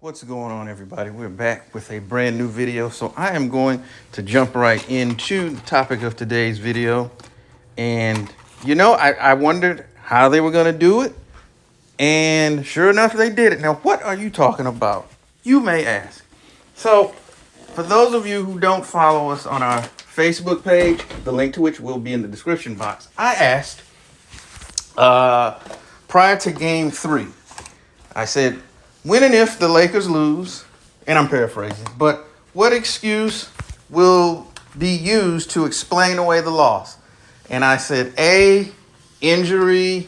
What's going on, everybody? We're back with a brand new video. So I am going to jump right into the topic of today's video. And, I wondered how they were going to do it. And sure enough, they did it. Now, what are you talking about? You may ask. So, for those of you who don't follow us on our Facebook page, the link to which will be in the description box, I asked prior to game 3, I said, when and if the Lakers lose, and I'm paraphrasing, but what excuse will be used to explain away the loss? And I said, A, injury,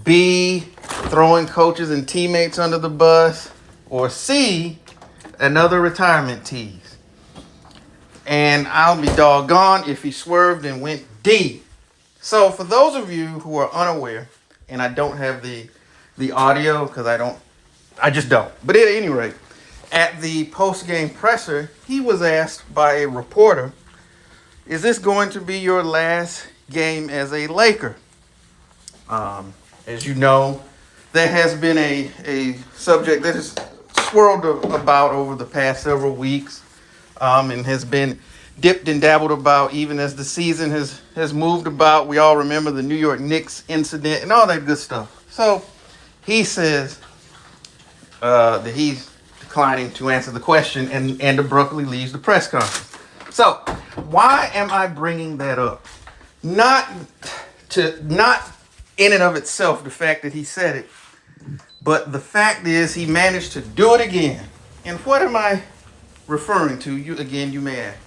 B, throwing coaches and teammates under the bus, or C, another retirement tease. And I'll be doggone if he swerved and went D. So for those of you who are unaware, and I don't have the audio because I just don't. But at any rate, at the post-game presser, he was asked by a reporter, is this going to be your last game as a Laker? As you know, there has been a subject that has swirled about over the past several weeks and has been dipped and dabbled about even as the season has moved about. We all remember the New York Knicks incident and all that good stuff. So he says that he's declining to answer the question and abruptly leaves the press conference. So why am I bringing that up? Not in and of itself the fact that he said it, but the fact is he managed to do it again. And what am I referring to? You may ask.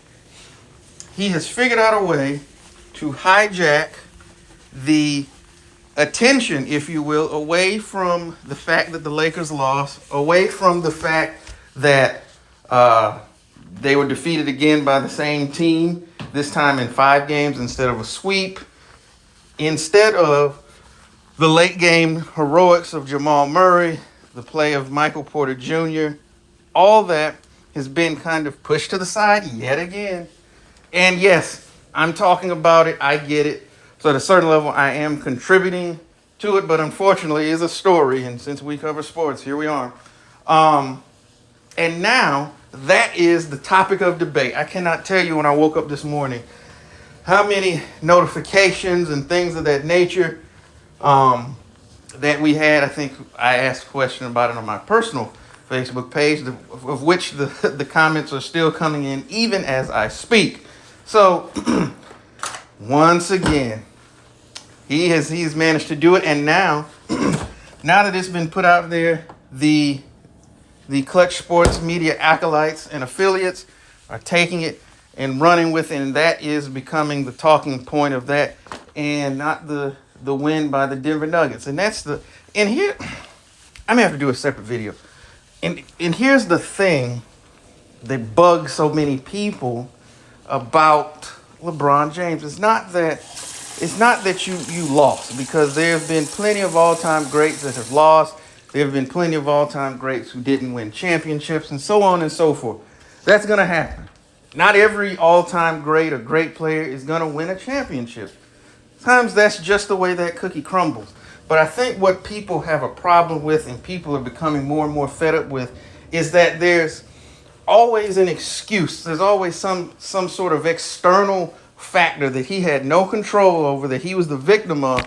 He has figured out a way to hijack the attention, if you will, away from the fact that the Lakers lost, away from the fact that they were defeated again by the same team, this time in 5 games instead of a sweep, instead of the late game heroics of Jamal Murray, the play of Michael Porter Jr., all that has been kind of pushed to the side yet again. And yes, I'm talking about it. I get it. So at a certain level, I am contributing to it, but unfortunately, it's a story. And since we cover sports, here we are. And now that is the topic of debate. I cannot tell you when I woke up this morning how many notifications and things of that nature that we had. I think I asked a question about it on my personal Facebook page, of which the comments are still coming in even as I speak. So once again, he's managed to do it, and now that it's been put out there, the Clutch Sports media acolytes and affiliates are taking it and running with it, and that is becoming the talking point of that, and not the win by the Denver Nuggets. And here I may have to do a separate video. And here's the thing that bugs so many people about LeBron James. It's not that you lost, because there have been plenty of all-time greats that have lost. There have been plenty of all-time greats who didn't win championships, and so on and so forth. That's going to happen. Not every all-time great or great player is going to win a championship. Sometimes that's just the way that cookie crumbles. But I think what people have a problem with, and people are becoming more and more fed up with, is that there's always an excuse. There's always some sort of external factor that he had no control over, that he was the victim of,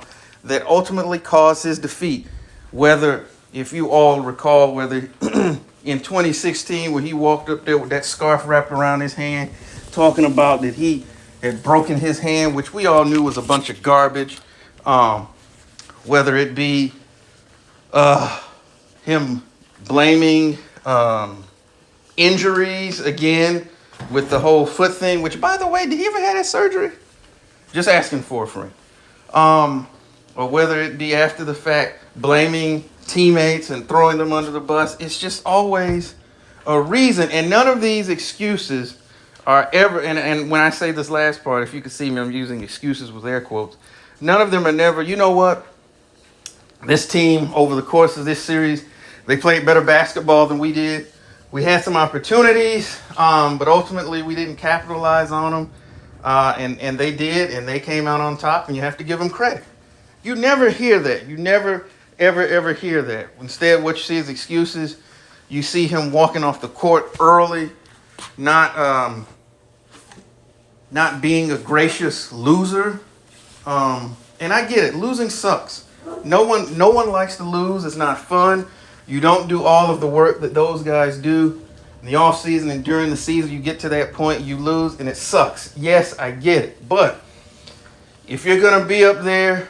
that ultimately caused his defeat. Whether, if you all recall, whether in 2016 where he walked up there with that scarf wrapped around his hand, talking about that he had broken his hand, which we all knew was a bunch of garbage. Whether it be him blaming injuries again with the whole foot thing, which, by the way, did he ever have that surgery? Just asking for a friend. Or whether it be after the fact blaming teammates and throwing them under the bus. It's just always a reason. And none of these excuses are ever, and when I say this last part, if you can see me, I'm using excuses with air quotes. None of them are never, you know what? This team, over the course of this series, they played better basketball than we did. We had some opportunities, but ultimately we didn't capitalize on them. And they did, and they came out on top, and you have to give them credit. You never hear that. You never, ever hear that. Instead, what you see is excuses. You see him walking off the court early, not being a gracious loser. And I get it. Losing sucks. No one likes to lose. It's not fun. You don't do all of the work that those guys do in the off season and during the season. You get to that point, you lose, and it sucks. Yes, I get it. But if you're gonna be up there,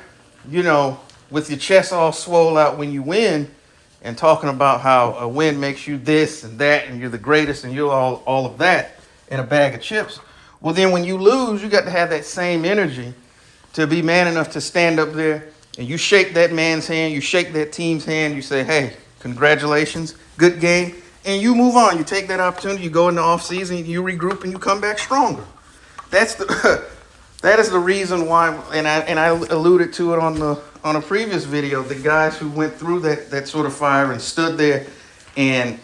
with your chest all swole out when you win, and talking about how a win makes you this and that, and you're the greatest, and you're all of that in a bag of chips. Well, then when you lose, you got to have that same energy to be man enough to stand up there and you shake that man's hand, you shake that team's hand, you say, hey, congratulations, good game, and you move on. You take that opportunity, you go in the off season, you regroup, and you come back stronger. That is the reason why, and I alluded to it on a previous video, the guys who went through that sort of fire and stood there and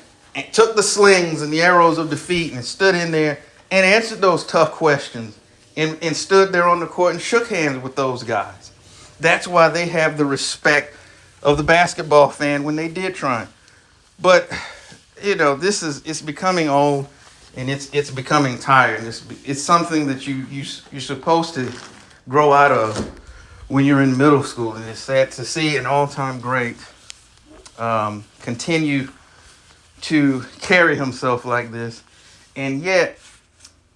took the slings and the arrows of defeat and stood in there and answered those tough questions and stood there on the court and shook hands with those guys. That's why they have the respect of the basketball fan when they did triumph. But, it's becoming old and it's becoming tired. It's something that you're supposed to grow out of when you're in middle school. And it's sad to see an all-time great continue to carry himself like this. And yet,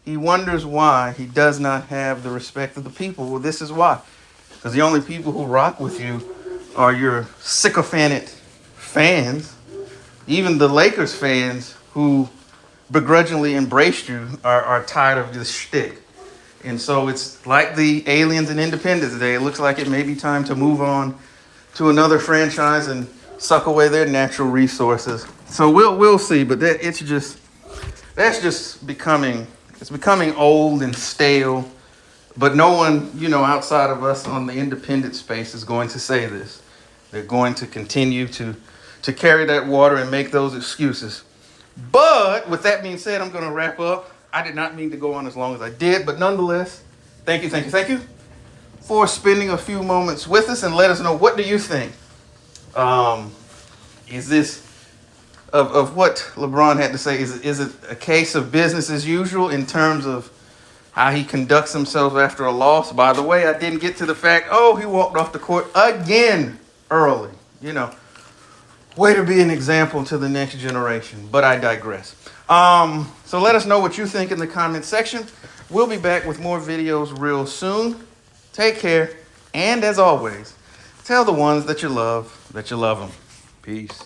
he wonders why he does not have the respect of the people. Well, this is why. Because the only people who rock with you are your sycophantic fans. Even the Lakers fans who begrudgingly embraced you are tired of this shtick. And so it's like the aliens in Independence Day. It looks like it may be time to move on to another franchise and suck away their natural resources. So we'll see. But that's just becoming old and stale. But no one, outside of us on the independent space is going to say this. They're going to continue to carry that water and make those excuses. But with that being said, I'm going to wrap up. I did not mean to go on as long as I did, but nonetheless, thank you for spending a few moments with us and let us know, what do you think? Is this of what LeBron had to say? Is it a case of business as usual in terms of how he conducts himself after a loss? By the way, I didn't get to the fact, he walked off the court again early. Way to be an example to the next generation, but I digress. So let us know what you think in the comment section. We'll be back with more videos real soon. Take care, and as always, tell the ones that you love them. Peace.